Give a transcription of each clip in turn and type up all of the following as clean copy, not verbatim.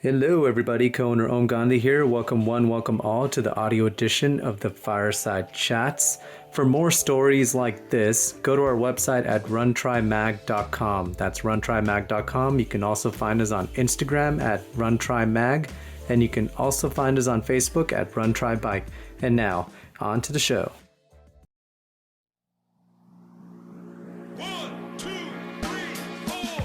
Hello, everybody. Co-owner Om Gandhi here. Welcome one, welcome all to the audio edition of the Fireside Chats. For more stories like this, go to our website at runtrymag.com. That's runtrymag.com. You can also find us on Instagram at runtrymag, and you can also find us on Facebook at runtrybike. And now, on to the show. One, two, three, four.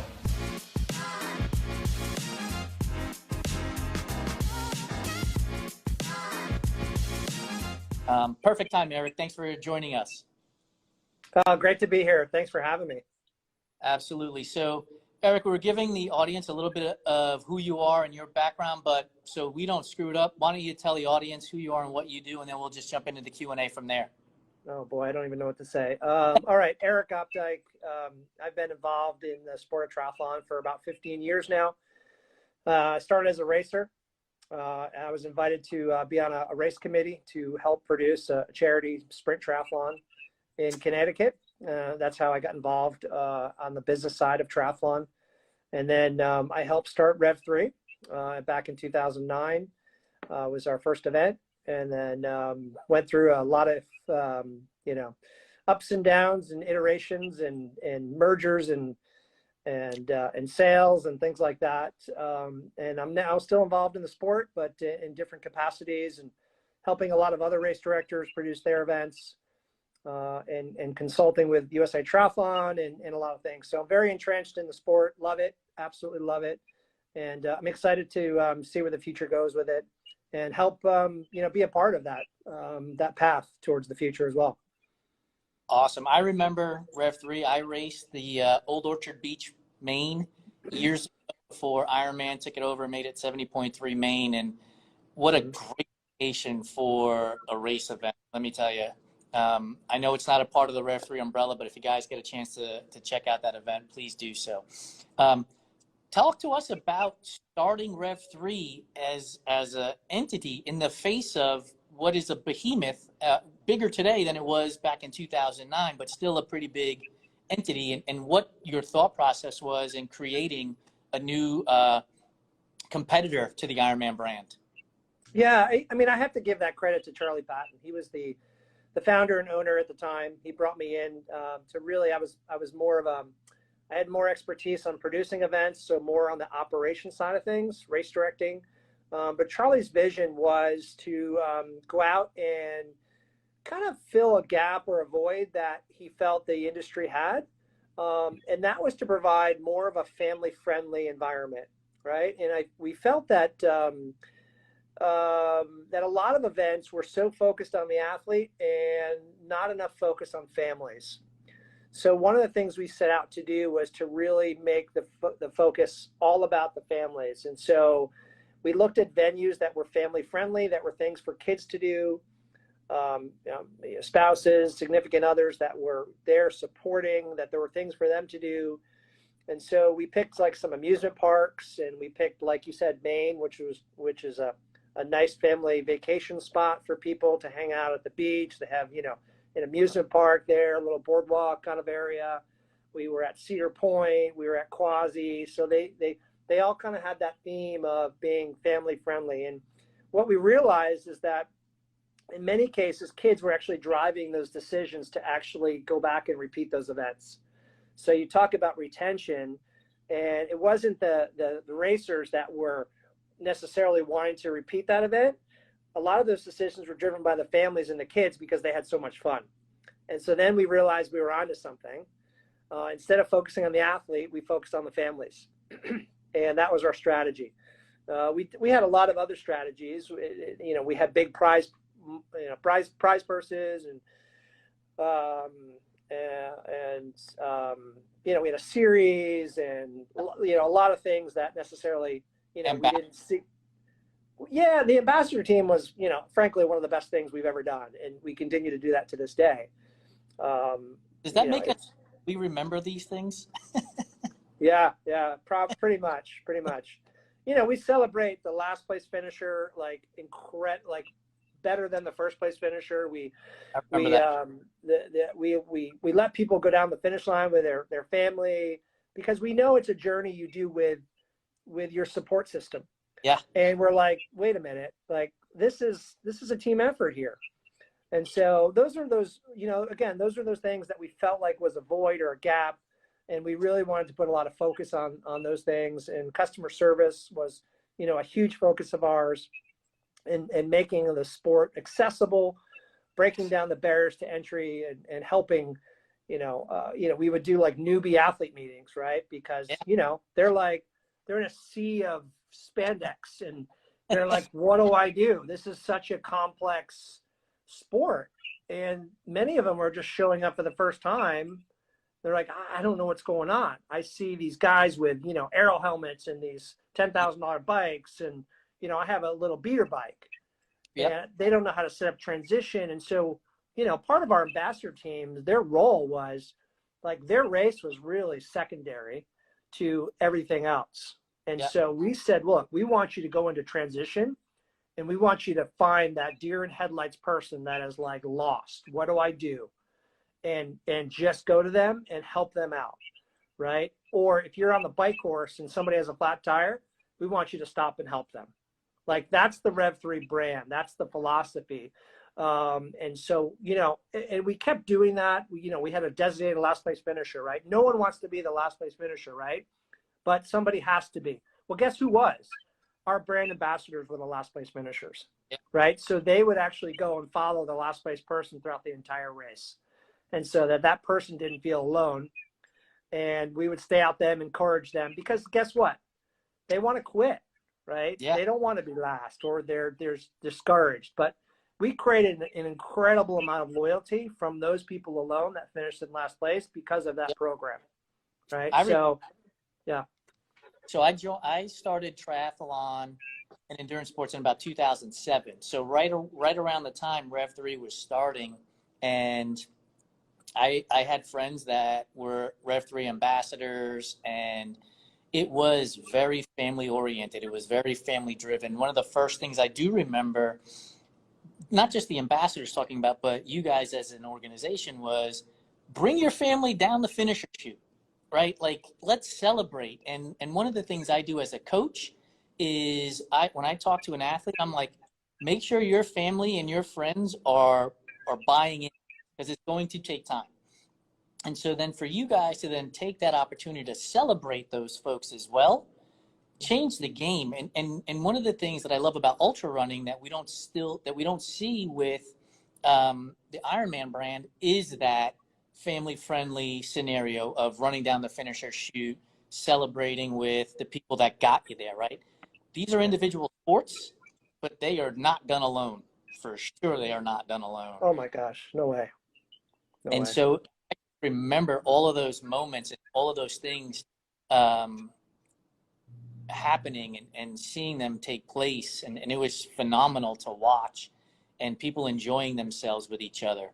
Perfect time, Eric. Thanks for joining us. Great to be here. Thanks for having me. Absolutely. So, Eric, we're giving the audience a little bit of who you are and your background, but so we don't screw it up, why don't you tell the audience who you are and what you do, and then we'll just jump into the Q&A from there. Oh boy, I don't even know what to say. All right, Eric Opdyke. I've been involved in the sport of triathlon for about 15 years now. I started as a racer. I was invited to be on a race committee to help produce a charity sprint triathlon in Connecticut. That's how I got involved on the business side of triathlon. And then I helped start Rev3 back in 2009. Was our first event, and then went through a lot of ups and downs and iterations and mergers and sales and things like that. And I'm now still involved in the sport, but in different capacities, and helping a lot of other race directors produce their events, and consulting with USAT Triathlon and a lot of things. So I'm very entrenched in the sport. Love it. Absolutely love it. And I'm excited to see where the future goes with it, and help be a part of that path towards the future as well. Awesome. I remember Rev3. I raced the Old Orchard Beach, Maine, years ago before Ironman took it over and made it 70.3 Maine. And what a great location for a race event, let me tell you. I know it's not a part of the Rev3 umbrella, but if you guys get a chance to check out that event, please do so. Talk to us about starting Rev3 as an entity in the face of what is a behemoth, bigger today than it was back in 2009, but still a pretty big entity, and what your thought process was in creating a new competitor to the Ironman brand. Yeah, I mean, I have to give that credit to Charlie Patton. He was the founder and owner at the time. He brought me in to really, I was more of I had more expertise on producing events, so more on the operation side of things, race directing. But Charlie's vision was to go out and kind of fill a gap or a void that he felt the industry had. And that was to provide more of a family-friendly environment, right? And we felt that that a lot of events were so focused on the athlete and not enough focus on families. So one of the things we set out to do was to really make the focus all about the families. And so we looked at venues that were family friendly, that were things for kids to do, spouses, significant others that were there supporting, that there were things for them to do. And so we picked like some amusement parks, and we picked, like you said, Maine, which is a nice family vacation spot for people to hang out at the beach. They have, an amusement park there, a little boardwalk kind of area. We were at Cedar Point, we were at Quasi. So they all kind of had that theme of being family friendly. And what we realized is that in many cases, kids were actually driving those decisions to actually go back and repeat those events. So you talk about retention, and it wasn't the racers that were necessarily wanting to repeat that event. A lot of those decisions were driven by the families and the kids because they had so much fun. And so then we realized we were onto something. Instead of focusing on the athlete, we focused on the families. And that was our strategy. We had a lot of other strategies. We had big prize purses, and we had a series, and a lot of things that necessarily we didn't see. Yeah, the ambassador team was, frankly, one of the best things we've ever done, and we continue to do that to this day. Does that make us? We remember these things? Yeah, pretty much. We celebrate the last place finisher like better than the first place finisher. We let people go down the finish line with their family, because we know it's a journey you do with your support system. Yeah. And we're like, wait a minute, like this is a team effort here. And so those are those, again, those are those things that we felt like was a void or a gap. And we really wanted to put a lot of focus on those things. And customer service was, a huge focus of ours, and making the sport accessible, breaking down the barriers to entry, and helping, we would do like newbie athlete meetings, right? Because, they're in a sea of spandex, and they're like, what do I do? This is such a complex sport. And many of them are just showing up for the first time. They're like, I don't know what's going on. I see these guys with, aero helmets and these $10,000 bikes, and, I have a little beater bike. Yep. And they don't know how to set up transition. And so, part of our ambassador team, their role was like their race was really secondary to everything else. And Yep. so we said, look, we want you to go into transition, and we want you to find that deer in headlights person that is like lost. What do I do? And just go to them and help them out, right? Or if you're on the bike course and somebody has a flat tire, we want you to stop and help them. Like that's the Rev3 brand. That's the philosophy. And so, and we kept doing that. We had a designated last place finisher, right? No one wants to be the last place finisher, right? But somebody has to be. Well, guess who was? Our brand ambassadors were the last place finishers, right? So they would actually go and follow the last place person throughout the entire race. And so that person didn't feel alone. And we would stay out them, encourage them, because guess what? They want to quit, right? Yeah. They don't want to be last, or they're discouraged. But we created an incredible amount of loyalty from those people alone that finished in last place because of that program, right? So I started triathlon and endurance sports in about 2007. So right around the time Rev3 was starting, and I had friends that were Rev3 ambassadors, and it was very family oriented. It was very family driven. One of the first things I do remember, not just the ambassadors talking about, but you guys as an organization, was bring your family down the finisher chute, right? Like, let's celebrate. And one of the things I do as a coach is when I talk to an athlete, I'm like, make sure your family and your friends are buying in, because it's going to take time. And so then for you guys to then take that opportunity to celebrate those folks as well, change the game. And one of the things that I love about ultra running that we don't see with the Ironman brand is that family friendly scenario of running down the finisher chute, celebrating with the people that got you there, right? These are individual sports, but they are not done alone. For sure, they are not done alone. Oh my gosh, no way. So I remember all of those moments and all of those things happening and seeing them take place. And it was phenomenal to watch, and people enjoying themselves with each other.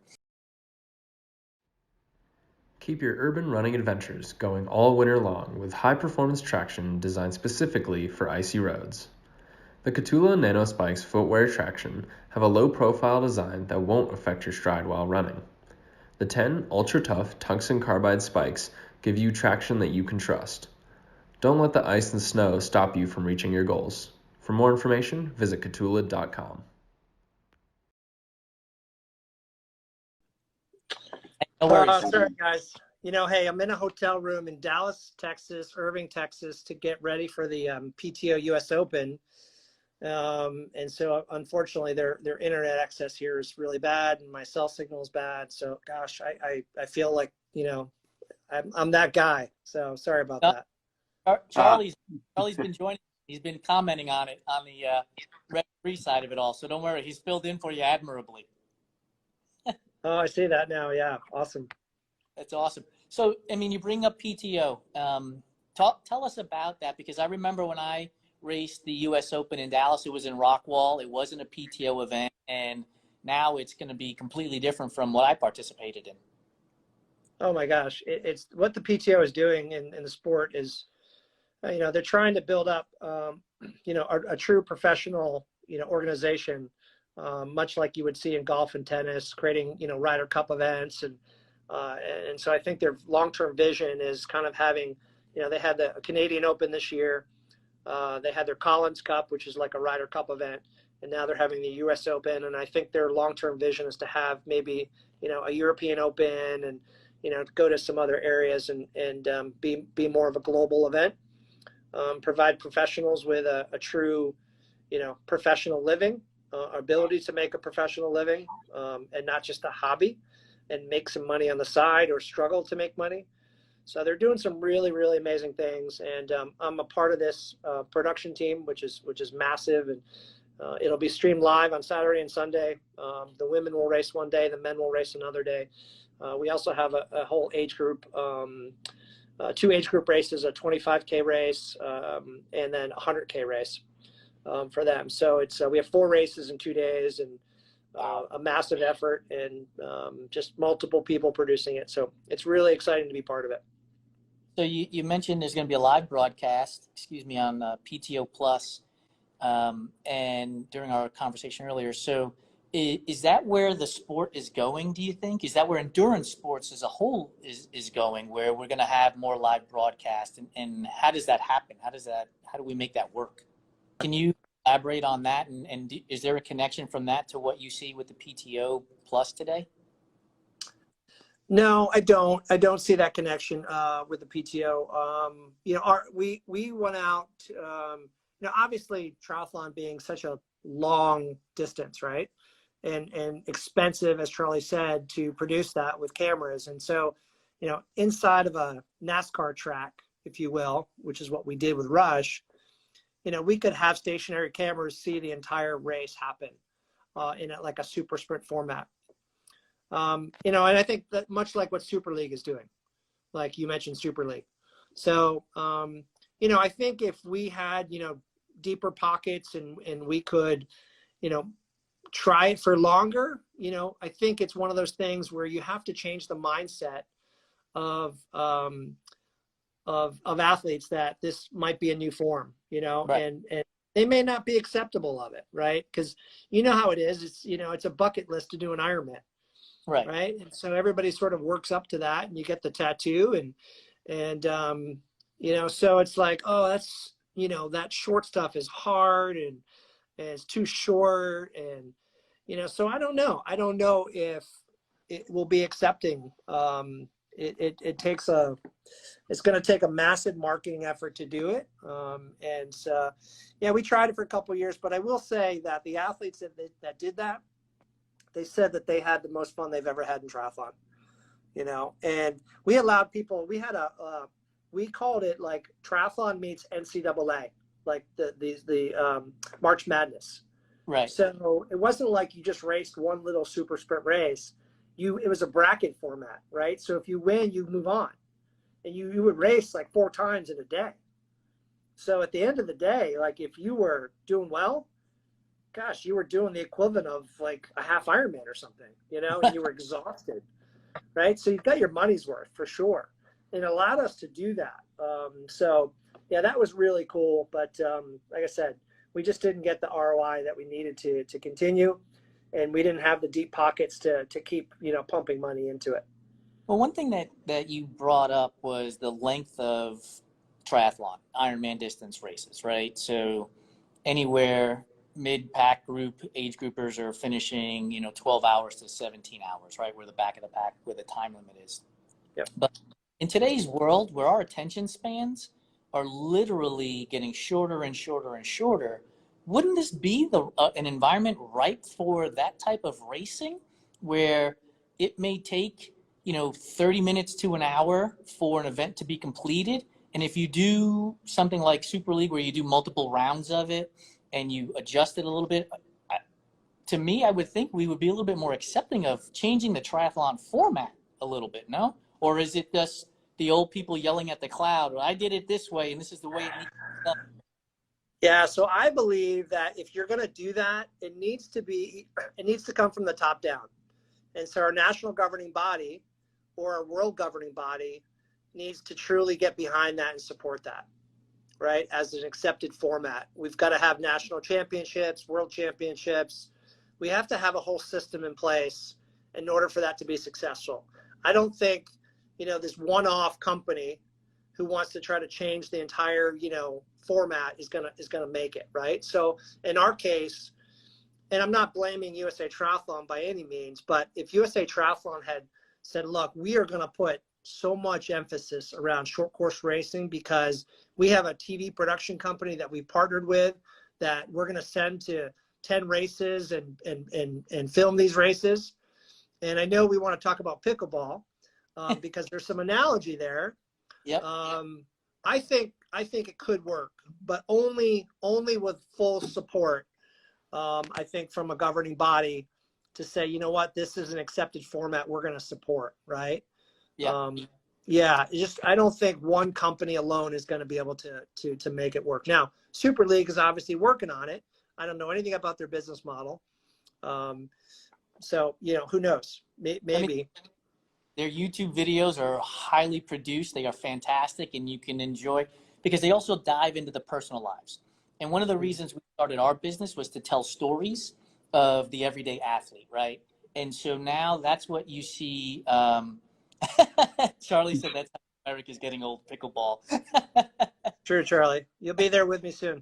Keep your urban running adventures going all winter long with high-performance traction designed specifically for icy roads. The Catula Nano Spikes footwear traction have a low-profile design that won't affect your stride while running. The 10 ultra-tough tungsten carbide spikes give you traction that you can trust. Don't let the ice and snow stop you from reaching your goals. For more information, visit catula.com. No worries. Sorry, guys. Hey, I'm in a hotel room in Dallas, Texas, Irving, Texas, to get ready for the PTO US Open. And so, unfortunately, their internet access here is really bad, and my cell signal is bad. So, gosh, I feel like, I'm that guy. So, sorry about that. Charlie's been joining. He's been commenting on it on the Rev3 side of it all. So don't worry, he's filled in for you admirably. Oh, I see that now. Yeah, awesome. That's awesome. So, I mean, you bring up PTO. Tell us about that, because I remember when I raced the US Open in Dallas, it was in Rockwall. It wasn't a PTO event, and now it's going to be completely different from what I participated in. Oh my gosh, it's what the PTO is doing in the sport is, they're trying to build up, a true professional, organization, much like you would see in golf and tennis, creating, Ryder Cup events. And so I think their long-term vision is kind of having, they had the Canadian Open this year. They had their Collins Cup, which is like a Ryder Cup event, and now they're having the U.S. Open. And I think their long-term vision is to have maybe, a European Open and, go to some other areas and be more of a global event. Provide professionals with a true, professional living, ability to make a professional living, and not just a hobby, and make some money on the side or struggle to make money. So they're doing some really, really amazing things, and I'm a part of this production team, which is massive, and it'll be streamed live on Saturday and Sunday. The women will race one day, the men will race another day. We also have a whole age group, 2 age group races, a 25K race, and then a 100K race for them. So it's we have 4 races in 2 days, and a massive effort, and just multiple people producing it. So it's really exciting to be part of it. So you mentioned there's going to be a live broadcast, on PTO Plus, and during our conversation earlier. So is that where the sport is going, do you think? Is that where endurance sports as a whole is going, where we're going to have more live broadcast? And how does that happen? How do we make that work? Can you elaborate on that? And is there a connection from that to what you see with the PTO Plus today? No, I don't. I don't see that connection with the PTO. We went out. Obviously, triathlon being such a long distance, right, and expensive, as Charlie said, to produce that with cameras. And so, inside of a NASCAR track, if you will, which is what we did with Rush, we could have stationary cameras see the entire race happen in like a super sprint format. And I think that much like what Super League is doing, like you mentioned Super League. So, I think if we had, deeper pockets and we could, try it for longer, I think it's one of those things where you have to change the mindset of athletes that this might be a new form, Right. and they may not be acceptable of it, right? Because how it is. It's, it's a bucket list to do an Ironman. Right. Right. And so everybody sort of works up to that, and you get the tattoo and so it's like, oh, that's, that short stuff is hard and it's too short. And, so I don't know if it will be accepting. It's going to take a massive marketing effort to do it. We tried it for a couple of years, but I will say that the athletes that did that, they said that they had the most fun they've ever had in triathlon, and we allowed people, we called it like triathlon meets NCAA, like the March Madness. Right. So it wasn't like you just raced one little super sprint race. It was a bracket format, right? So if you win, you move on, and you would race like 4 times in a day. So at the end of the day, like if you were doing well, gosh, you were doing the equivalent of like a half Ironman or something, and you were exhausted, right? So you got your money's worth for sure. And it allowed us to do that. That was really cool. But like I said, we just didn't get the ROI that we needed to continue. And we didn't have the deep pockets to keep, pumping money into it. Well, one thing that you brought up was the length of triathlon, Ironman distance races, right? So anywhere mid-pack group, age groupers are finishing, 12 hours to 17 hours, right? Where the back of the pack, where the time limit is. Yep. But in today's world, where our attention spans are literally getting shorter and shorter and shorter, wouldn't this be an environment ripe for that type of racing, where it may take, 30 minutes to an hour for an event to be completed? And if you do something like Super League, where you do multiple rounds of it, and you adjust it a little bit, to me, I would think we would be a little bit more accepting of changing the triathlon format a little bit, no? Or is it just the old people yelling at the cloud, I did it this way, and this is the way it needs to be done? Yeah, so I believe that if you're going to do that, it needs to come from the top down. And so our national governing body or our world governing body needs to truly get behind that and support that, right, as an accepted format. We've got to have national championships, world championships. We have to have a whole system in place in order for that to be successful. I don't think, this one-off company who wants to try to change the entire, format is gonna make it, right? So in our case, and I'm not blaming USA Triathlon by any means, but if USA Triathlon had said, look, we are going to put so much emphasis around short course racing because we have a TV production company that we partnered with that we're going to send to 10 races and film these races. And I know we want to talk about pickleball because there's some analogy there. Yep. I think it could work, but only with full support. I think from a governing body to say, you know what, this is an accepted format we're going to support, right? Yeah. I don't think one company alone is going to be able to make it work. Now, Super League is obviously working on it. I don't know anything about their business model. So, who knows? Maybe. Their YouTube videos are highly produced. They are fantastic, and you can enjoy because they also dive into the personal lives. And one of the reasons we started our business was to tell stories of the everyday athlete, right? And so now that's what you see. Charlie said that's how Eric is getting old pickleball. Sure, Charlie. You'll be there with me soon.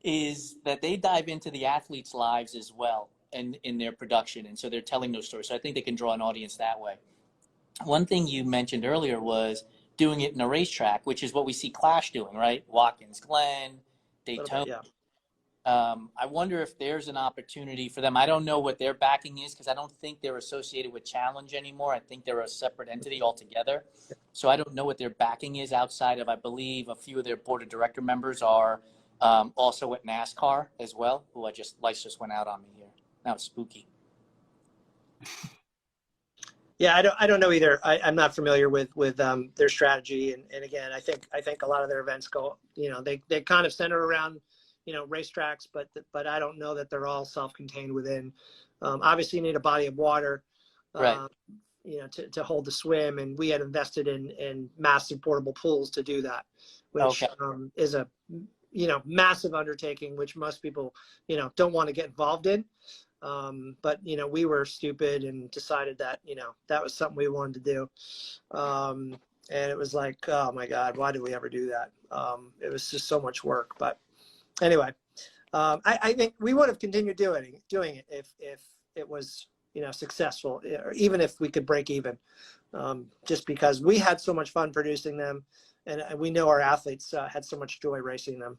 Is that they dive into the athletes' lives as well and in their production. And so they're telling those stories. So I think they can draw an audience that way. One thing you mentioned earlier was doing it in a racetrack, which is what we see Clash doing, right? Watkins Glen, Daytona. Yeah. I wonder if there's an opportunity for them. I don't know what their backing is because I don't think they're associated with Challenge anymore. I think they're a separate entity altogether. So I don't know what their backing is outside of, I believe, a few of their board of director members are also at NASCAR as well. Oh, lights just went out on me here. That was spooky. Yeah, I don't know either. I'm not familiar with their strategy, and again, I think a lot of their events go, they kind of center around, racetracks, but I don't know that they're all self-contained within. Obviously, you need a body of water, Right. To hold the swim, and we had invested in massive portable pools to do that, which is a massive undertaking, which most people don't want to get involved in. But we were stupid and decided that that was something we wanted to do, and it was like, oh my God, why did we ever do that? It was just so much work. But anyway, I think we would have continued doing it if it was successful, or even if we could break even, just because we had so much fun producing them, and we know our athletes had so much joy racing them.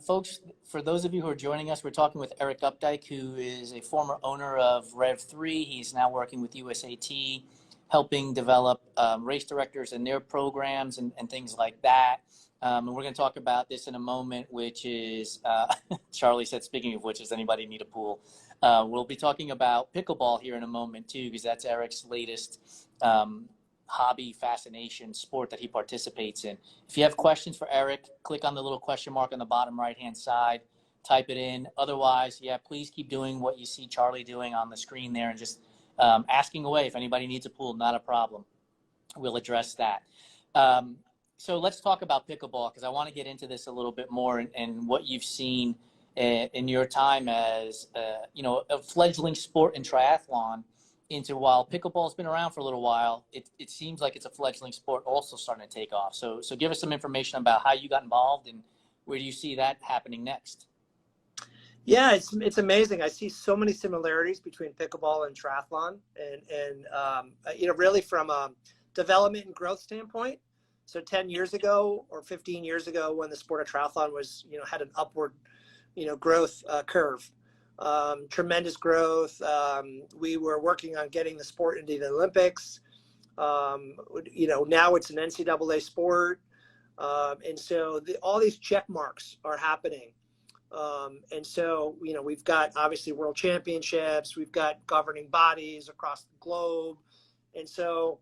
Folks, for those of you who are joining us, we're talking with Eric Opdyke, who is a former owner of Rev3. He's now working with USAT, helping develop race directors and their programs and things like that. And we're going to talk about this in a moment, which is, Charlie said, speaking of which, does anybody need a pool? We'll be talking about pickleball here in a moment, too, because that's Eric's latest hobby, fascination, sport that he participates in. If you have questions for Eric, click on the little question mark on the bottom right-hand side, type it in. Otherwise, please keep doing what you see Charlie doing on the screen there and just asking away. If anybody needs a pool, not a problem. We'll address that. So let's talk about pickleball because I want to get into this a little bit more and what you've seen in your time as a fledgling sport in triathlon. Into while pickleball's been around for a little while, it seems like it's a fledgling sport also starting to take off. So give us some information about how you got involved and where do you see that happening next? Yeah, it's amazing. I see so many similarities between pickleball and triathlon, and really from a development and growth standpoint. So 10 years ago or 15 years ago, when the sport of triathlon was had an upward growth curve. Tremendous growth. We were working on getting the sport into the Olympics. Now it's an NCAA sport. And so all these check marks are happening. And so, we've got obviously world championships, we've got governing bodies across the globe. And so,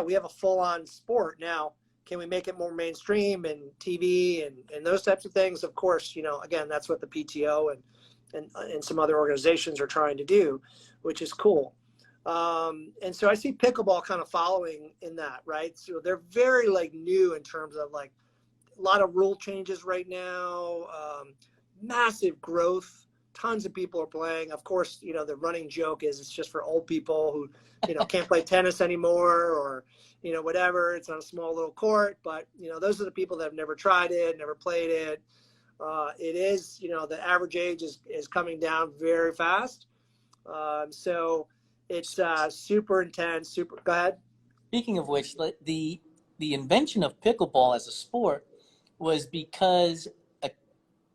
we have a full-on sport. Now, can we make it more mainstream and TV and those types of things? Of course, again, that's what the PTO and some other organizations are trying to do, which is cool. And so I see pickleball kind of following in that, right? So they're very new in terms of a lot of rule changes right now, massive growth tons of people are playing. Of course, the running joke is it's just for old people who, can't play tennis anymore, or, whatever. It's on a small little court, but, those are the people that have never tried it, never played it. It is, the average age is coming down very fast. So it's super intense, super, go ahead. Speaking of which, the invention of pickleball as a sport was because a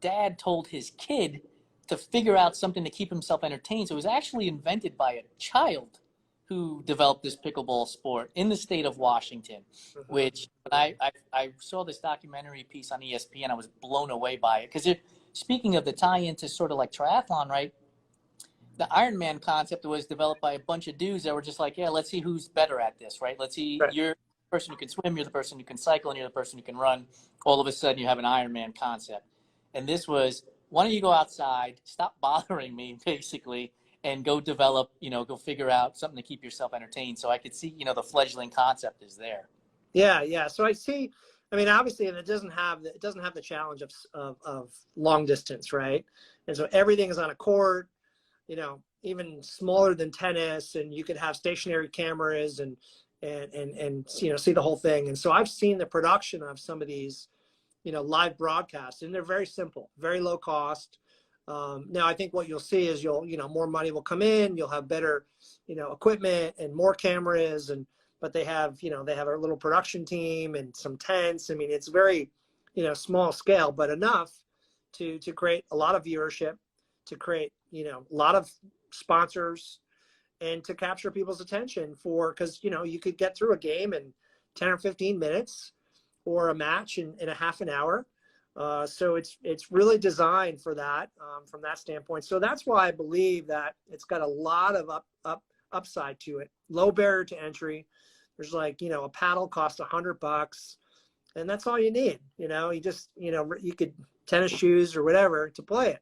dad told his kid to figure out something to keep himself entertained. So it was actually invented by a child who developed this pickleball sport in the state of Washington, which when I saw this documentary piece on ESPN, I was blown away by it. Because speaking of the tie-in to sort of like triathlon, right? The Ironman concept was developed by a bunch of dudes that were just like, yeah, let's see who's better at this, right? Let's see, Right. You're the person who can swim, you're the person who can cycle, and you're the person who can run. All of a sudden, you have an Ironman concept. And this was, why don't you go outside, stop bothering me, basically, and go develop, go figure out something to keep yourself entertained. So I could see, the fledgling concept is there. Yeah. So I see, obviously, and it doesn't have the challenge of long distance, right? And so everything is on a court, even smaller than tennis, and you could have stationary cameras and see the whole thing. And so I've seen the production of some of these, live broadcasts, and they're very simple, very low cost. Now I think what you'll see is more money will come in, you'll have better, equipment and more cameras, but they have a little production team and some tents. It's very, small scale, but enough to create a lot of viewership, to create, a lot of sponsors, and to capture people's attention because, you could get through a game in 10 or 15 minutes or a match in a half an hour. So it's really designed for that, from that standpoint. So that's why I believe that it's got a lot of upside to it. Low barrier to entry. There's a paddle costs $100, and that's all you need. You just, you could tennis shoes or whatever to play it.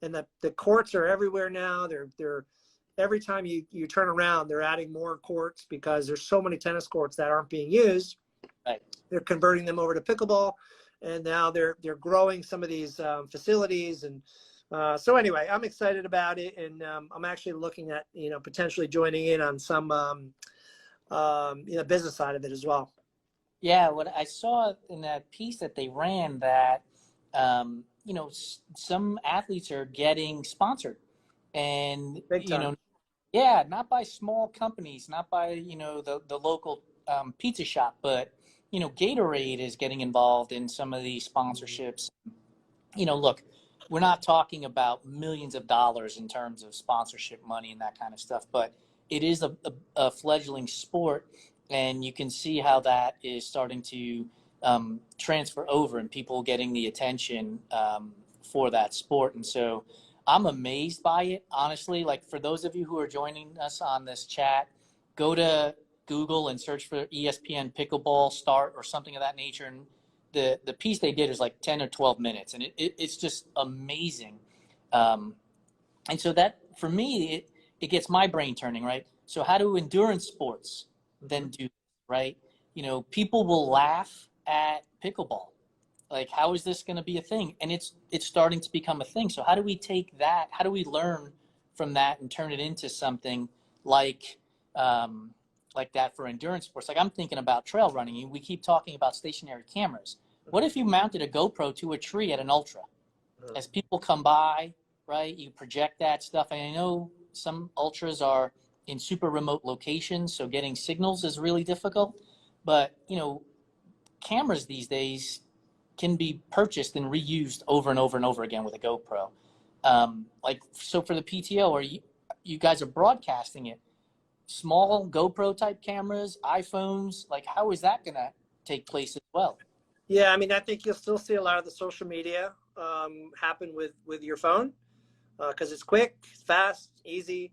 And the courts are everywhere now. They're every time you turn around, they're adding more courts because there's so many tennis courts that aren't being used. Right. They're converting them over to pickleball, and now they're growing some of these facilities. And so anyway, I'm excited about it, and I'm actually looking at potentially joining in on some business side of it as well. Yeah, what I saw in that piece that they ran that, some athletes are getting sponsored, and Big time. yeah, not by small companies, not by the local pizza shop, but Gatorade is getting involved in some of these sponsorships. Look, we're not talking about millions of dollars in terms of sponsorship money and that kind of stuff, but it is a fledgling sport, and you can see how that is starting to transfer over and people getting the attention for that sport. And so I'm amazed by it, honestly. Like, for those of you who are joining us on this chat, go to Google and search for ESPN pickleball start or something of that nature. And the piece they did is like 10 or 12 minutes, and it's just amazing. And so that, for me, it gets my brain turning, right? So how do endurance sports then do, right? People will laugh at pickleball. Like, how is this going to be a thing? And it's starting to become a thing. So how do we take that? How do we learn from that and turn it into something like that for endurance sports? Like, I'm thinking about trail running. We keep talking about stationary cameras. What if you mounted a GoPro to a tree at an ultra? As people come by, right, you project that stuff. And I know some ultras are in super remote locations, so getting signals is really difficult. But, cameras these days can be purchased and reused over and over and over again with a GoPro. So for the PTO, or you guys are broadcasting it, small GoPro type cameras, iPhones, like, how is that going to take place as well? Yeah, I think you'll still see a lot of the social media happen with your phone, because it's quick, it's fast, easy,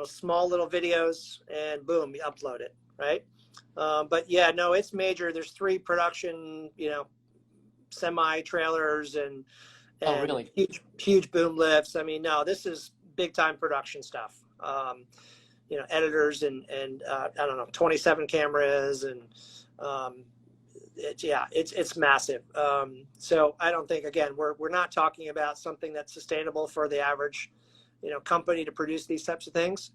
small little videos, and boom, you upload it, right? But yeah, no, it's major. There's 3 production, semi trailers and really? huge boom lifts. No, this is big time production stuff. Editors and I don't know, 27 cameras and it's massive. So I don't think, again, we're not talking about something that's sustainable for the average, company to produce these types of things.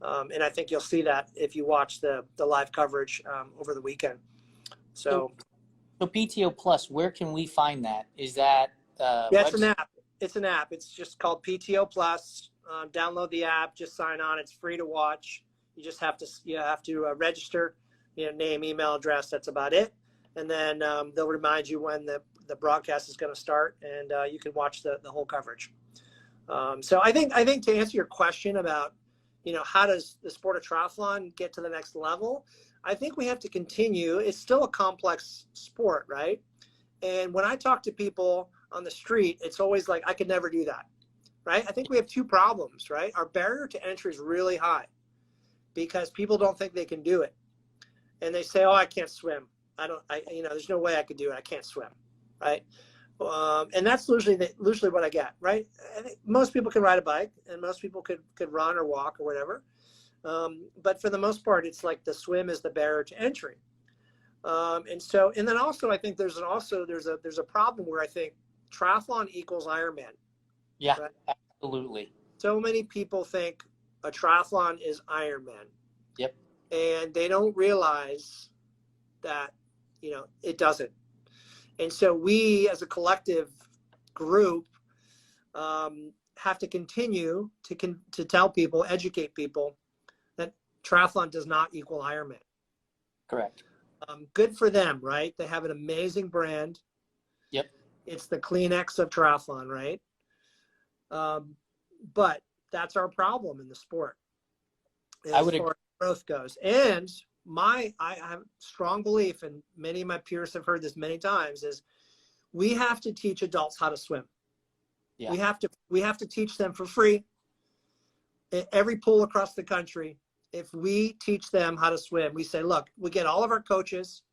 And I think you'll see that if you watch the live coverage over the weekend. So PTO Plus, where can we find that? Is that yeah, it's an app. It's an app. It's just called PTO Plus. Download the app. Just sign on. It's free to watch. You just have to register, name, email address. That's about it. And then they'll remind you when the broadcast is going to start, and you can watch the whole coverage. So I think to answer your question about, how does the sport of triathlon get to the next level? I think we have to continue. It's still a complex sport, right? And when I talk to people on the street, it's always like, I could never do that, right? I think we have two problems, right? Our barrier to entry is really high because people don't think they can do it. And they say, oh, I can't swim. There's no way I could do it. I can't swim, right? And that's usually what I get, right? I think most people can ride a bike, and most people could run or walk or whatever. But for the most part, it's like the swim is the barrier to entry. And then also I think there's a problem where I think triathlon equals Ironman. Yeah, right? Absolutely. So many people think a triathlon is Ironman. Yep. And they don't realize that, it doesn't. And so we as a collective group have to continue to tell people, educate people that triathlon does not equal Ironman. Correct. Good for them, right? They have an amazing brand. Yep. It's the Kleenex of triathlon, right? But that's our problem in the sport as far as growth goes. And I have strong belief, and many of my peers have heard this many times, is we have to teach adults how to swim. Yeah. We have to teach them for free at every pool across the country. If we teach them how to swim, we say, look, we get all of our coaches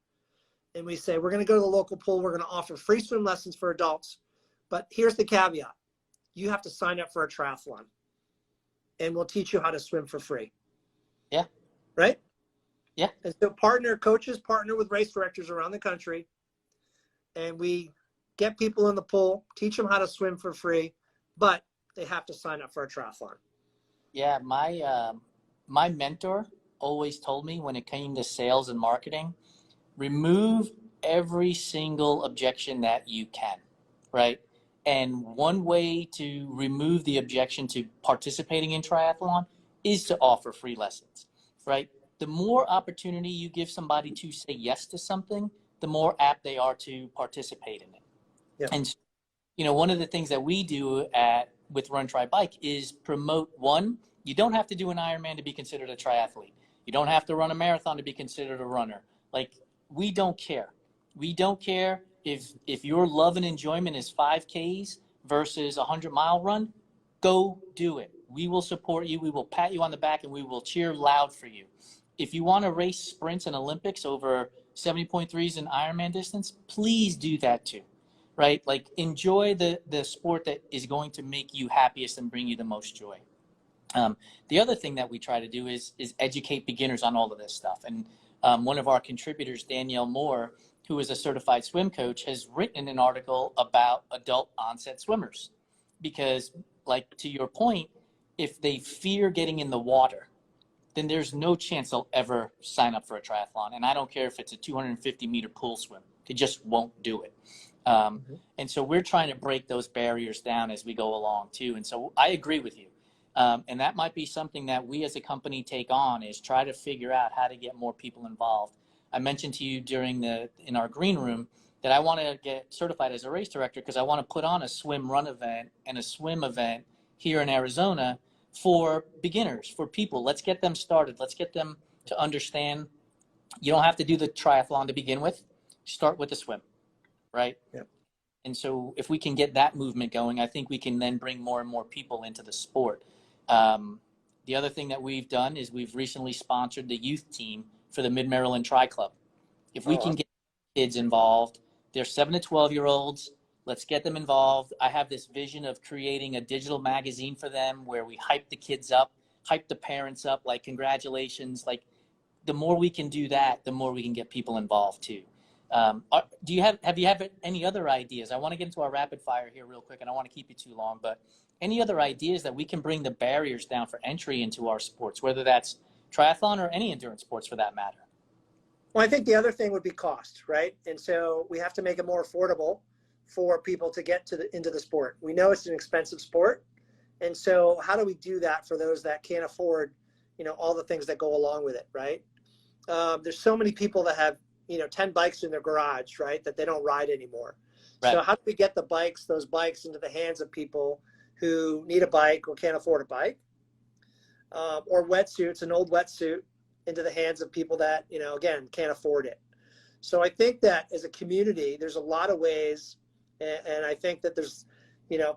and we say, we're going to go to the local pool. We're going to offer free swim lessons for adults. But here's the caveat. You have to sign up for a triathlon and we'll teach you how to swim for free. Yeah. Right? Yeah. And so coaches partner with race directors around the country, and we get people in the pool, teach them how to swim for free, but they have to sign up for a triathlon. Yeah. My mentor always told me when it came to sales and marketing, remove every single objection that you can, right? And one way to remove the objection to participating in triathlon is to offer free lessons, right? The more opportunity you give somebody to say yes to something, the more apt they are to participate in it. Yeah. And, one of the things that we do with Run Try Bike is promote one. You don't have to do an Ironman to be considered a triathlete. You don't have to run a marathon to be considered a runner. Like, we don't care. We don't care if your love and enjoyment is 5Ks versus a 100-mile run. Go do it. We will support you. We will pat you on the back, and we will cheer loud for you. If you want to race sprints and Olympics over 70.3s in Ironman distance, please do that too, right? Like, enjoy the sport that is going to make you happiest and bring you the most joy. The other thing that we try to do is educate beginners on all of this stuff. And one of our contributors, Danielle Moore, who is a certified swim coach, has written an article about adult onset swimmers. Because, like, to your point, if they fear getting in the water, then there's no chance they'll ever sign up for a triathlon. And I don't care if it's a 250-meter pool swim. They just won't do it. And so we're trying to break those barriers down as we go along, too. And so I agree with you. And that might be something that we as a company take on, is try to figure out how to get more people involved. I mentioned to you in our green room that I want to get certified as a race director because I want to put on a swim run event and a swim event here in Arizona for beginners, for people. Let's get them started. Let's get them to understand you don't have to do the triathlon to begin with. Start with the swim, right? Yep. And so if we can get that movement going, I think we can then bring more and more people into the sport. The other thing that we've done is we've recently sponsored the youth team for the Mid-Maryland Tri Club. If we can get kids involved, they're 7 to 12-year-olds. Let's get them involved. I have this vision of creating a digital magazine for them where we hype the kids up, hype the parents up, like, congratulations. Like, the more we can do that, the more we can get people involved too. Do you have any other ideas? I want to get into our rapid fire here real quick, and I don't want to keep you too long, but any other ideas that we can bring the barriers down for entry into our sports, whether that's triathlon or any endurance sports for that matter? Well, I think the other thing would be cost, right? And so we have to make it more affordable for people to get into the sport. We know it's an expensive sport. And so how do we do that for those that can't afford, all the things that go along with it, right? There's so many people that have, 10 bikes in their garage, right, that they don't ride anymore. Right. So how do we get those bikes into the hands of people who need a bike or can't afford a bike? Or wetsuits, an old wetsuit, into the hands of people that, again, can't afford it. So I think that as a community, there's a lot of ways. And I think that there's,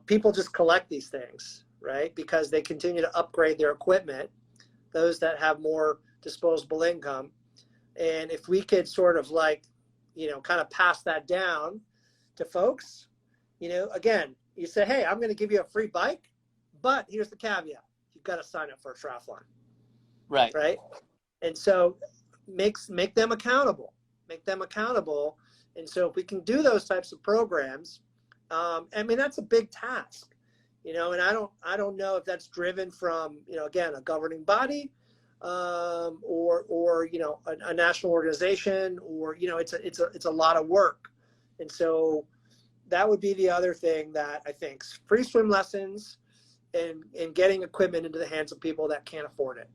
people just collect these things, right? Because they continue to upgrade their equipment, those that have more disposable income. And if we could sort of kind of pass that down to folks, again, you say, hey, I'm going to give you a free bike, but here's the caveat. You've got to sign up for a triathlon. Right. Right. And so make them accountable, And so if we can do those types of programs, that's a big task, and I don't know if that's driven from, again, a governing body, or a national organization, or, it's a lot of work. And so that would be the other thing that I think free swim lessons and getting equipment into the hands of people that can't afford it.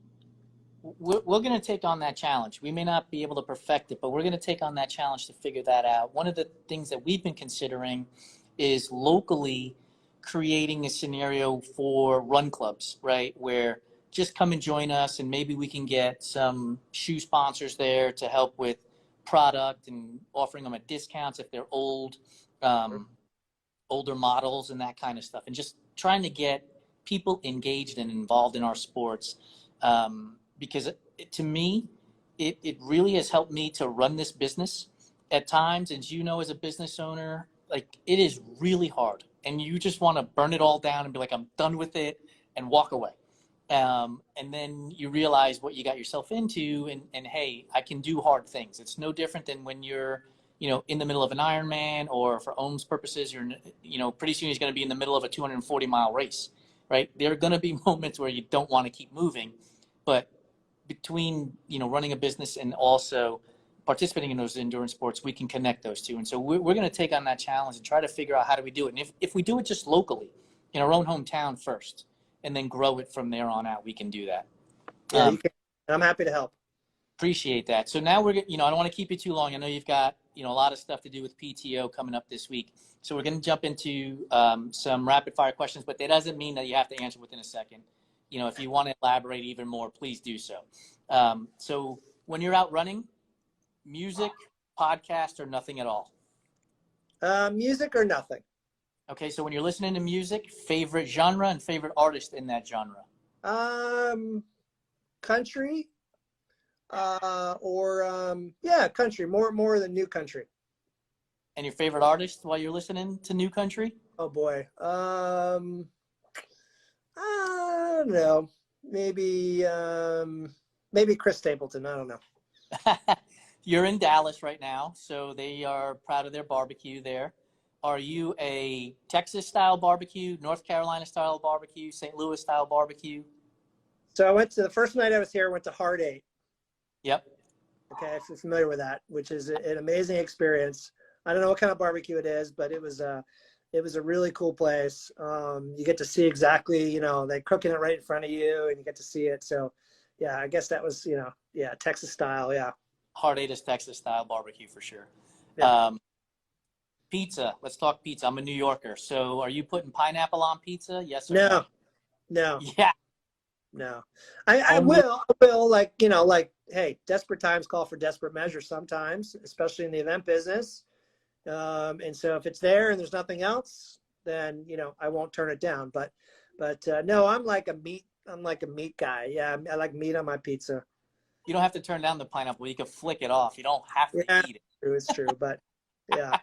We're going to take on that challenge. We may not be able to perfect it, but we're going to take on that challenge to figure that out. One of the things that we've been considering is locally creating a scenario for run clubs, right? Where just come and join us, and maybe we can get some shoe sponsors there to help with product and offering them a discounts if they're older models and that kind of stuff. And just trying to get people engaged and involved in our sports. Because to me, it really has helped me to run this business at times. As you know, as a business owner, it is really hard, and you just want to burn it all down and be like, I'm done with it, and walk away. And then you realize what you got yourself into, and hey, I can do hard things. It's no different than when you're, in the middle of an Ironman, or for Ohm's purposes, you're, pretty soon he's going to be in the middle of a 240-mile race, right? There are going to be moments where you don't want to keep moving, but between, running a business and also participating in those endurance sports, we can connect those two. And so we're going to take on that challenge and try to figure out how do we do it. And if we do it just locally in our own hometown first, and then grow it from there on out, we can do that. Yeah, you can. I'm happy to help. Appreciate that. So now I don't want to keep you too long. I know you've got, a lot of stuff to do with PTO coming up this week. So we're going to jump into some rapid fire questions, but that doesn't mean that you have to answer within a second. If you want to elaborate even more, please do so. So when you're out running, music, podcast, or nothing at all? Music or nothing. Okay, so when you're listening to music, favorite genre and favorite artist in that genre? Country, country, more than new country. And your favorite artist while you're listening to new country? Oh boy. I don't know. Maybe Chris Stapleton. I don't know. You're in Dallas right now, so they are proud of their barbecue there. Are you a Texas-style barbecue, North Carolina-style barbecue, St. Louis-style barbecue? So I went to the first night I was here. I went to Hard 8. Yep. Okay, if you're familiar with that, which is an amazing experience. I don't know what kind of barbecue it is, but it was a really cool place. You get to see exactly, they're cooking it right in front of you, and you get to see it. So, yeah, I guess that was, Texas style. Yeah. Hard 8 is Texas style barbecue for sure. Yeah. Pizza. Let's talk pizza. I'm a New Yorker. So are you putting pineapple on pizza? Yes or no? No. Yeah. No. I will hey, desperate times call for desperate measures sometimes, especially in the event business. And so if it's there and there's nothing else, then, I won't turn it down. But no, I'm like a meat guy. Yeah. I like meat on my pizza. You don't have to turn down the pineapple. You can flick it off. You don't have to eat it. It's true. But yeah,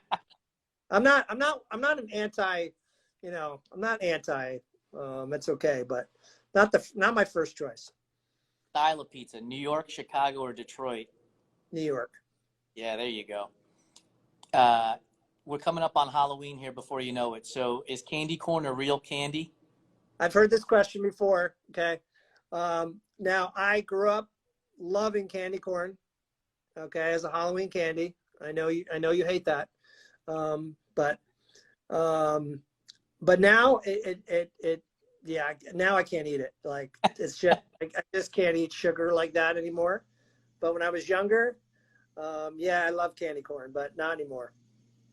I'm not an anti, I'm not anti, it's okay, but not my first choice. Style of pizza, New York, Chicago, or Detroit? New York. Yeah, there you go. we're coming up on Halloween here before you know it. So is candy corn a real candy? I've heard this question before. Okay. Now I grew up loving candy corn. Okay, as a Halloween candy. I know you hate that. But now yeah, now I can't eat it. Like it's just I just can't eat sugar like that anymore. But when I was younger, yeah, I love candy corn, but not anymore.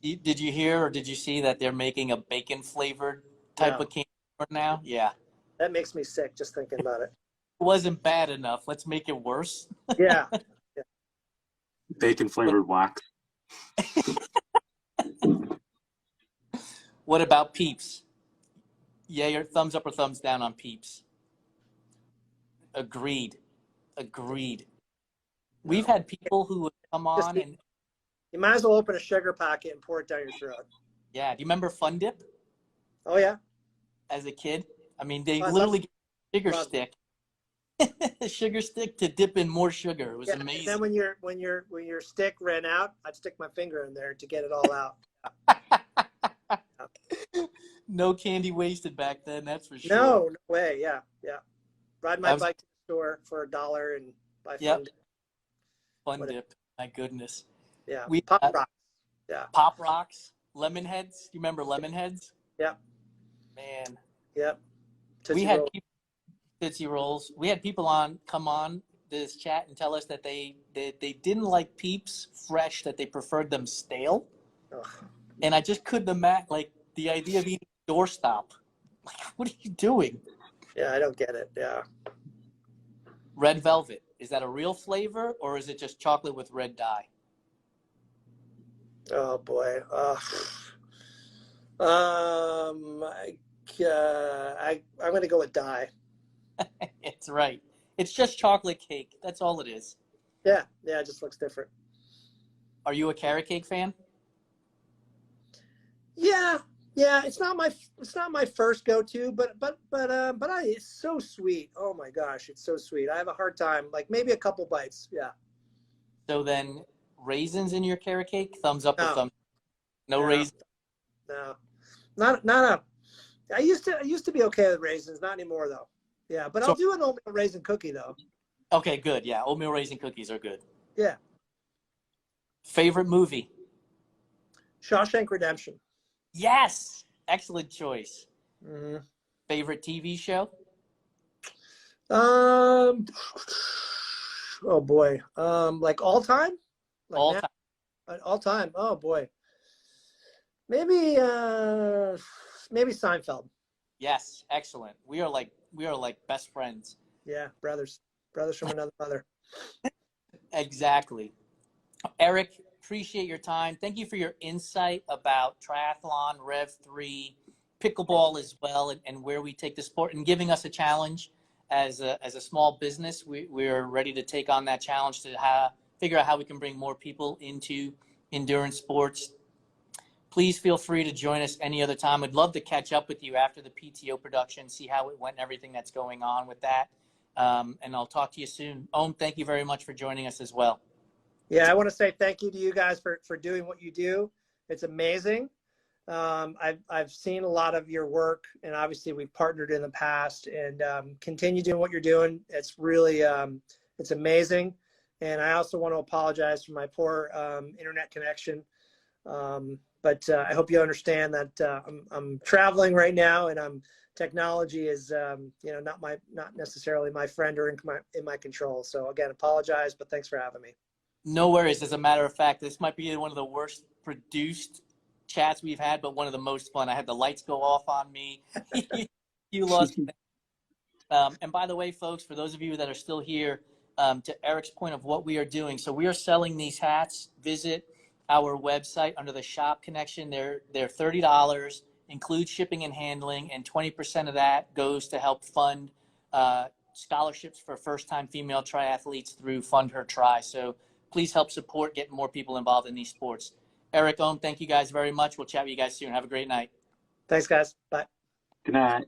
Did you hear or did you see that they're making a bacon flavored type No, of candy corn now? Yeah. that makes me sick just thinking about it. It wasn't bad enough. Let's make it worse. Yeah. Bacon flavored wax. What about Peeps? Yay or thumbs up or thumbs down on Peeps? Agreed. We've had people who would come on and You might as well open a sugar packet and pour it down your throat. yeah. Do you remember Fun Dip Oh yeah. as a kid? I mean, they Oh, I literally love- get a sugar love- stick, a sugar stick to dip in more sugar. It was Yeah, amazing. then when your stick ran out, I'd stick my finger in there to get it all out. No candy wasted back then, that's for sure. No way. Yeah. Ride my That was- bike to the store for $1 and buy Yep. Fun Dip. Fun Whatever. Dip. My goodness. Yeah. We Pop Rocks. Yeah. Pop Rocks, Lemon Heads. You remember Lemon Heads? Yep. Man, Yep. we Tootsie had Roll. people, Tootsie Rolls. We had people come on this chat and tell us that they didn't like Peeps fresh, that they preferred them stale. Ugh. And I just couldn't imagine, like, the idea of eating doorstop. Like, what are you doing? Yeah, I don't get it. Yeah. Red Velvet. Is that a real flavor or is it just chocolate with red dye? Oh boy. I'm gonna go with dye. It's right. It's just chocolate cake. That's all it is. Yeah. It just looks different. Are you a carrot cake fan? Yeah. It's not my first go-to, but it's so sweet. Oh my gosh, it's so sweet. I have a hard time, like maybe a couple bites. Yeah. So then raisins in your carrot cake? Thumbs up or No. thumbs? No No. raisins? No. Not a. I used to be okay with raisins, not anymore though. Yeah, but I'll do an oatmeal raisin cookie though. Okay, good. Yeah, oatmeal raisin cookies are good. Yeah. Favorite movie? Shawshank Redemption. Yes! Excellent choice. Mm-hmm. Favorite TV show? Oh boy. Like all time? Like All now? time. All time. Oh boy. Maybe Seinfeld. Yes, excellent. We are like best friends. Yeah, brothers from another mother. Exactly. Eric, appreciate your time. Thank you for your insight about triathlon, Rev 3, pickleball as well, and where we take the sport, and giving us a challenge as a small business. We're ready to take on that challenge to figure out how we can bring more people into endurance sports. Please feel free to join us any other time. I'd love to catch up with you after the PTO production, see how it went and everything that's going on with that. And I'll talk to you soon. Om, thank you very much for joining us as well. Yeah, I want to say thank you to you guys for doing what you do. It's amazing. I've seen a lot of your work, and obviously we've partnered in the past, and continue doing what you're doing. It's really it's amazing. And I also want to apologize for my poor internet connection. But I hope you understand that I'm traveling right now, and technology is not necessarily my friend or in my control. So again, apologize, but thanks for having me. No worries. As a matter of fact, this might be one of the worst produced chats we've had, but one of the most fun. I had the lights go off on me. You lost. And by the way, folks, for those of you that are still here, to Eric's point of what we are doing. So we are selling these hats. Visit our website under the shop connection. They're $30, includes shipping and handling, and 20% of that goes to help fund scholarships for first-time female triathletes through Fund Her Tri. So please help support getting more people involved in these sports. Eric, Om, thank you guys very much. We'll chat with you guys soon. Have a great night. Thanks, guys. Bye. Good night.